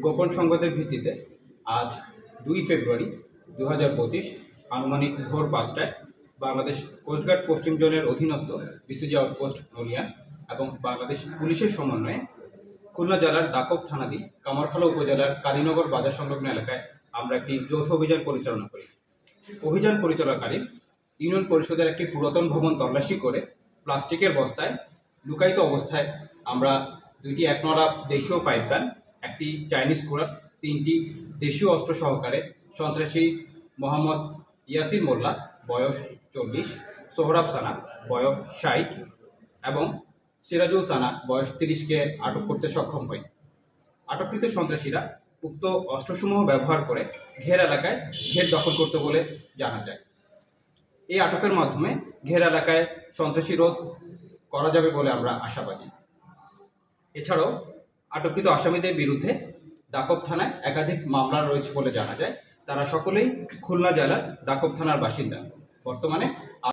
গোপন সংবাদের ভিত্তিতে আজ 2 ফেব্রুয়ারি 2025 আনুমানিক ভোর 5টায় বাংলাদেশ কোস্টগার্ড পশ্চিম জোনের অধীনস্থ বিসিজি আউটপোস্ট নলিয়া এবং বাংলাদেশ পুলিশের সমন্বয়ে খুলনা জেলার দাকব থানাধীন কামারখালী উপজেলার কালীনগর বাজার সংলগ্ন এলাকায় আমরা একটি যৌথ অভিযান পরিচালনা করি। অভিযান পরিচালনাকালীন ইউনিয়ন পরিষদের একটি পুরাতন ভবন তল্লাশি করে প্লাস্টিকের বস্তায় লুকায়িত অবস্থায় আমরা 2টি 1 নড়া দেশীয় পাইপগান, একটি চাইনিজ কুড়াল, 3টি দেশীয় অস্ত্র সহকারে সন্ত্রাসী মোহাম্মদ ইয়াসিন মোল্লা বয়স 40, সোহরাব সানা বয়স 60 এবং সিরাজুল সানা বয়স 30কে আটক করতে সক্ষম হয়। আটককৃত সন্ত্রাসীরা উক্ত অস্ত্রসমূহ ব্যবহার করে ঘের এলাকায় ঘের দখল করতে বলে জানা যায়। এই আটকের মাধ্যমে ঘের এলাকায় সন্ত্রাসী রোধ করা যাবে বলে আমরা আশাবাদী। এছাড়াও আটককৃত আসামিদের বিরুদ্ধে দাকব থানায় একাধিক মামলা রয়েছে বলে জানা যায়। তারা সকলেই খুলনা জেলার দাকব থানার বাসিন্দা। বর্তমানে